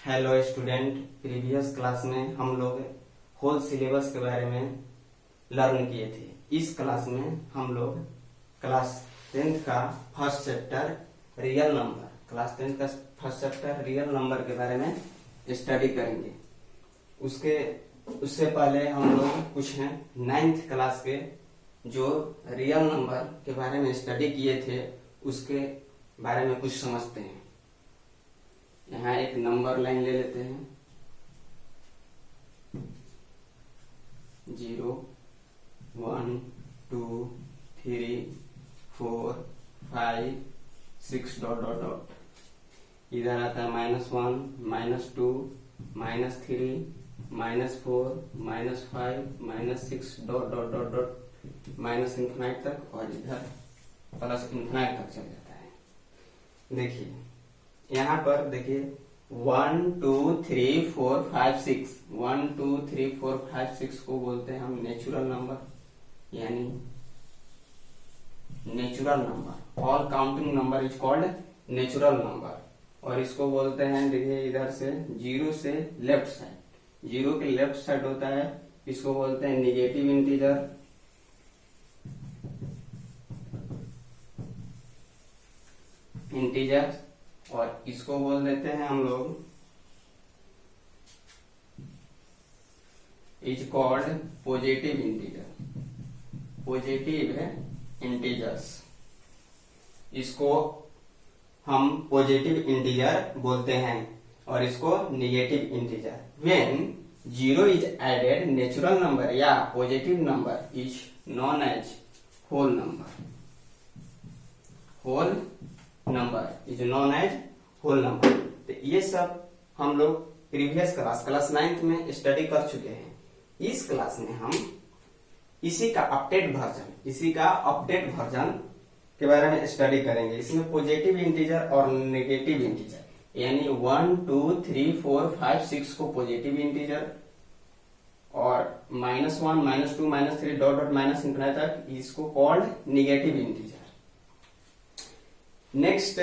Hello student, previous class में हम लोग होल सिलेबस के बारे में लर्न किए थे। इस क्लास में हम लोग क्लास 10th का फर्स्ट चैप्टर रियल नंबर के बारे में स्टडी करेंगे। उससे पहले हम लोग कुछ 9th क्लास के जो रियल नंबर के बारे में स्टडी किए थे उसके बारे में कुछ समझते हैं। यहाँ एक नंबर लाइन ले लेते हैं 0 1 2 3 4 5 6 डॉट डॉट डॉट। इधर आता है -1 -2 -3 -4 -5 -6 dot dot dot dot minus infinite तक, और इधर प्लस इंफिनाइट तक चल जाता है। देखिए यहाँ पर देखिए 1 2 3 4 5 6 1 2 3 4 5 6 को बोलते हैं हम नेचुरल नंबर, यानी natural number. All counting number is called natural number. और इसको बोलते हैं, देखिए इधर से 0 से लेफ्ट साइड, 0 के लेफ्ट साइड होता है, इसको बोलते हैं निगेटिव इंटीजर। और इसको बोल देते हैं हम लोग इज कॉल्ड पॉजिटिव इंटीजर्स। इसको हम पॉजिटिव इंटीजर बोलते हैं और इसको negative integer. When 0 is added, natural number या positive number is known as whole number. Whole number is known as whole number. तो ये सब हम लोग प्रीवियस क्लास 9th में स्टडी कर चुके हैं। इस क्लास में हम इसी का अपडेट वर्जन के बारे में स्टडी करेंगे। इसमें पॉजिटिव इंटीजर और नेगेटिव इंटीजर, यानी 1 2 3 4 5 6 को पॉजिटिव इंटीजर और -1 -2 -3 डॉट डॉट माइनस इंफिनिटी तक इसको कॉल्ड नेगेटिव इंटीजर। नेक्स्ट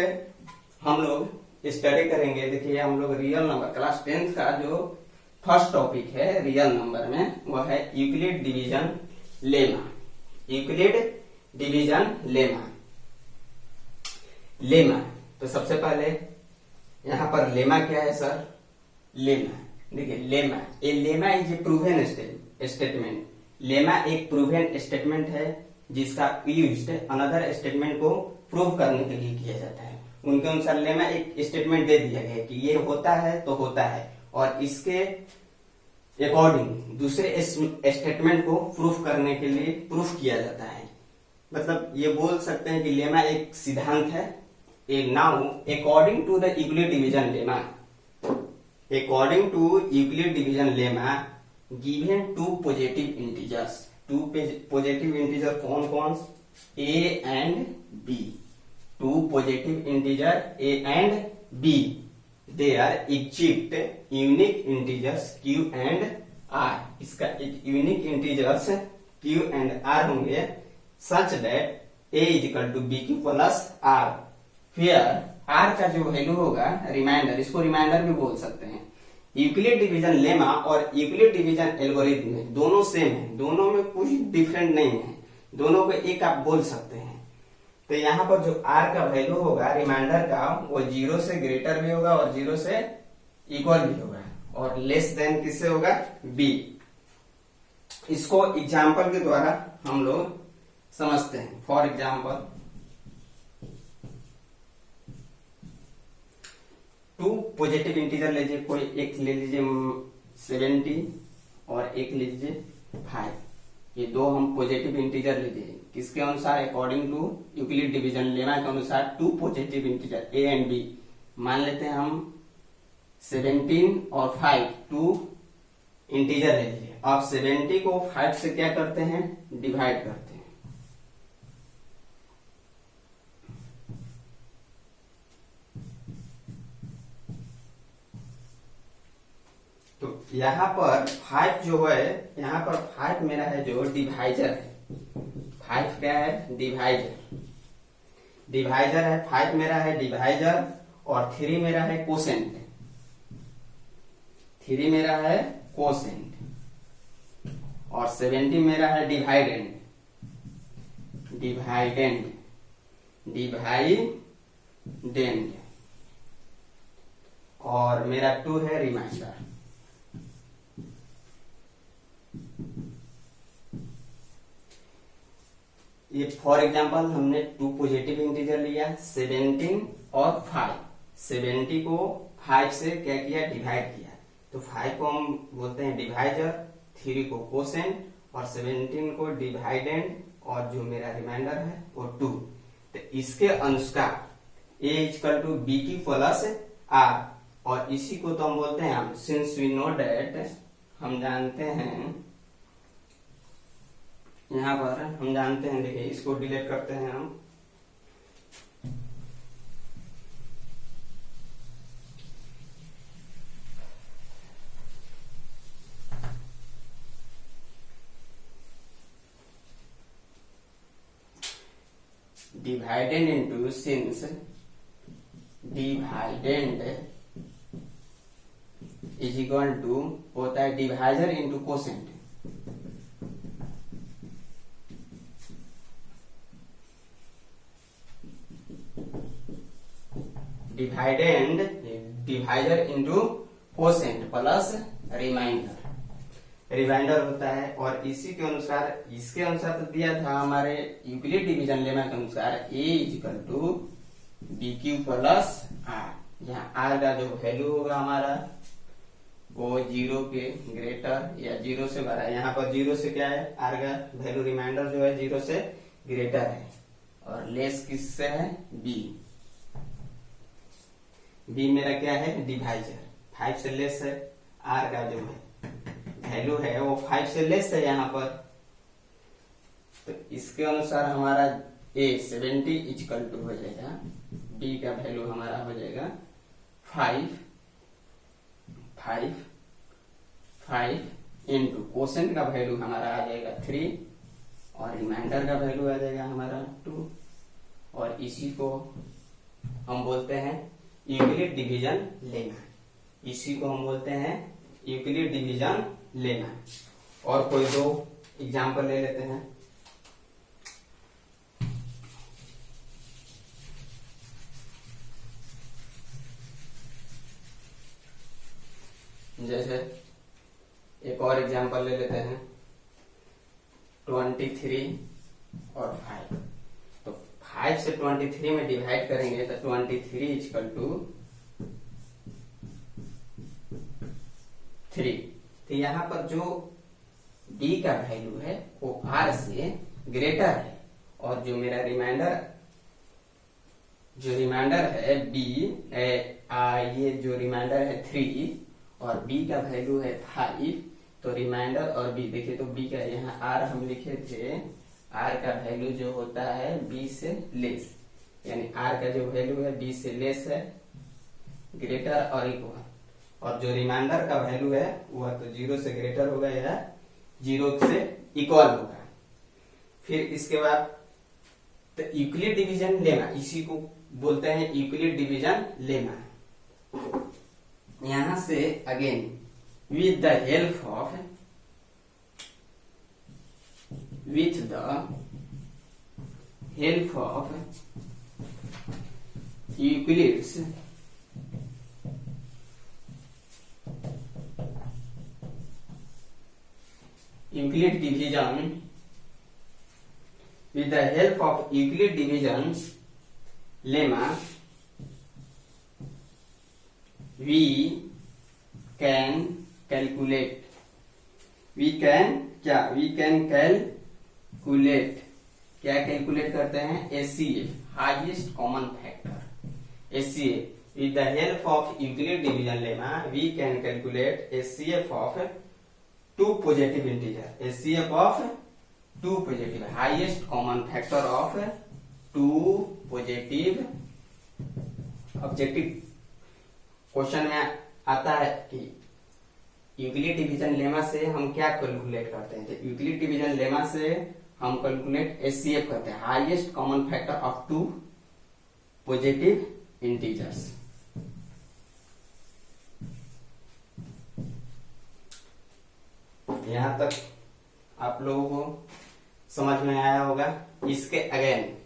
हम लोग स्टडी करेंगे, देखिए हम लोग रियल नंबर क्लास 10th का जो फर्स्ट टॉपिक है रियल नंबर में, वह है यूक्लिड डिवीजन लेमा। तो सबसे पहले यहाँ पर लेमा क्या है सर? देखिए lemma is a proven statement. Lemma एक प्रूवन स्टेटमेंट है जिसका यूज अनदर स्टेटमेंट को प्रूव करने के लिए किया जाता है। उनके अनुसार लेमा एक स्टेटमेंट दे दिया गया कि ये होता है तो होता है, और इसके अकॉर्डिंग दूसरे स्टेटमेंट को प्रूफ करने के लिए प्रूफ किया जाता है। मतलब ये बोल सकते हैं कि लेमा एक सिद्धांत है। Now according to the Euclid division lemma given two positive integer कौन कौन? A and B. Two positive integer A and B. They are exist unique integers Q and R. इसका एक unique integers Q and R होंगे such that A is equal to B plus R. फिर R का जो value होगा reminder, इसको reminder भी बोल सकते हैं। यूक्लिड डिवीजन लेमा और यूक्लिड डिवीजन एल्गोरिथम दोनों सेम है, दोनों में कुछ डिफरेंट नहीं है, दोनों को एक आप बोल सकते हैं। तो यहाँ पर जो R का वैल्यू होगा रिमाइंडर का, वो 0 से ग्रेटर भी होगा और 0 से इक्वल भी होगा, और लेस देन किससे होगा? B। इसको एग्जाम्पल के द्वारा हम लोग समझते हैं। फॉर एग्जाम्पल 2 पॉजिटिव इंटीजर लीजिए, कोई एक ले लीजिए 70 और एक ले लीजिए 5। ये दो हम पॉजिटिव इंटीजर लीजिए, किसके अनुसार? According to Euclid division lemma के अनुसार 2 positive integer A and B। मान लेते हैं हम 17 और 5 2 इंटीजर ले लीजिए। अब 70 को 5 से क्या करते हैं? डिवाइड करते हैं। तो यहाँ पर 5 जो है, यहाँ पर 5 मेरा है जो डिवाइजर है। 5 क्या है? डिवाइजर है। 5 मेरा है डिवाइजर और 3 मेरा है कोसेंट। 3 मेरा है कोसेंट और 70 मेरा है डिवाइडेंड और मेरा 2 है रिमाइंडर। ये फॉर एग्जांपल हमने 2 पॉजिटिव इंटीजर लिया 17 और 5। 70 को 5 से क्या किया, डिवाइड किया, तो 5 को हम बोलते हैं डिवाइजर, 3 को कोसेंट और 17 को डिवाइडेंड और जो मेरा रिमाइंडर है वो 2। तो इसके अनुसार a इक्वल टू बी की प्लस आर, और इसी को तो हम बोलते हैं, हम सिंस वी नो डेट, हम जानते हैं, यहां पर हम जानते हैं, देखिए इसको डिलीट करते हैं हम, dividend into since dividend is equal to होता है divisor into quotient. Divisor into quotient plus remainder होता है। और इसी के अनुसार, इसके अनुसार तो दिया था हमारे यूक्लिड डिवीजन लेमा के अनुसार a इक्वल टू बी क्यू प्लस आर, जहाँ आर का जो वैल्यू होगा हमारा वो 0 के ग्रेटर या 0 से बड़ा है। यहाँ पर 0 से क्या है, आर का वैल्यू रिमाइंडर जो है 0 से ग्रेटर है, और लेस किससे है, बी मेरा क्या है, डिवाइजर, 5 से लेस है, आर का जो है वैल्यू है वो 5 से लेस है यहाँ पर। तो इसके अनुसार हमारा a 70 इक्वल टू हो जाएगा, b का वैल्यू हमारा हो जाएगा 5 इंटू कोसेंट का वैल्यू हमारा आ जाएगा 3 और रिमाइंडर का वैल्यू आ जाएगा हमारा 2, और इसी को हम बोलते हैं यूक्लिड डिवीजन लेना। इसी को हम बोलते हैं यूक्लिड डिवीजन लेना। और कोई 2 एग्जाम्पल ले लेते हैं। जैसे एक और एग्जाम्पल ले लेते हैं 23 और 5। तो 5 से 23 में डिवाइड करेंगे तो 23 इक्वल टू 3। तो यहाँ पर जो b का वैल्यू है वो r से ग्रेटर है, और जो मेरा रिमाइंडर है b, ये जो रिमाइंडर है 3 और b का वैल्यू है 5, तो रिमाइंडर और b देखिए, तो b का यहाँ r हम लिखे थे, r का वैल्यू जो होता है b से लेस, यानी r का जो वैल्यू है b से लेस है, ग्रेटर और इक्वल, और जो रिमाइंडर का वैल्यू है वह तो 0 से ग्रेटर होगा या 0 से इक्वल होगा। फिर इसके बाद तो यूक्लिड डिवीजन लेना, इसी को बोलते हैं यूक्लिड डिवीजन लेना। यहां से again with the help of Euclid's Euclid division, with the help of Euclid division lemma, we can calculate क्या कैलकुलेट करते हैं, HCF, highest common factor, HCF। with the help of Euclid division lemma we can calculate HCF of 2 positive integer, HCF of 2 positive, highest common factor of 2 positive। Objective question में आता है कि Euclid division lemma से हम क्या calculate करते हैं, तो यूक्लिड डिवीजन लेमा से हम कैलकुलेट HCF करते हैं, highest common factor of 2 positive integers. यहाँ तक आप लोगों को समझ में आया होगा। इसके अगेन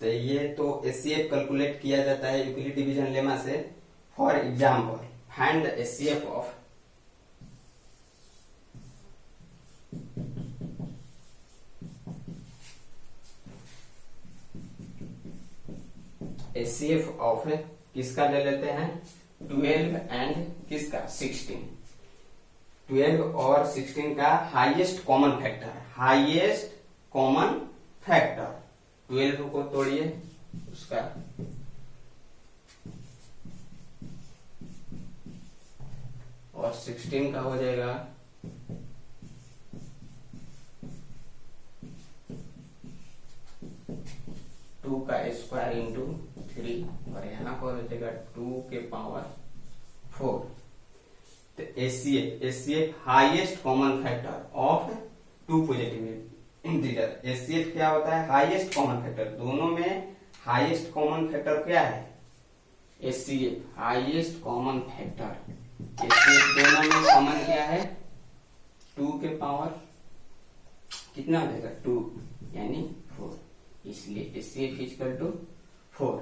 तो ये तो एचसीएफ कैलकुलेट किया जाता है यूक्लिड डिवीजन लेमा से। For example find the HCF of HCF of किसका ले लेते हैं 12 एंड किसका 16। 12 और 16 का highest common factor, highest common factor 12 को तोड़िए उसका और 16 का हो जाएगा 2 का स्क्वायर इंटू 3 और यहाँ पर हो जाएगा 2 के पावर 4। तो HCF highest common factor of two positive integer. HCF क्या होता है हाईएस्ट कॉमन फैक्टर, दोनों में हाईएस्ट कॉमन फैक्टर क्या है HCF highest common factor. HCF दोनों में कॉमन क्या है 2 के पावर कितना हो जाएगा 2 यानी 4, इसलिए एचसीएफ इक्वल टू 4।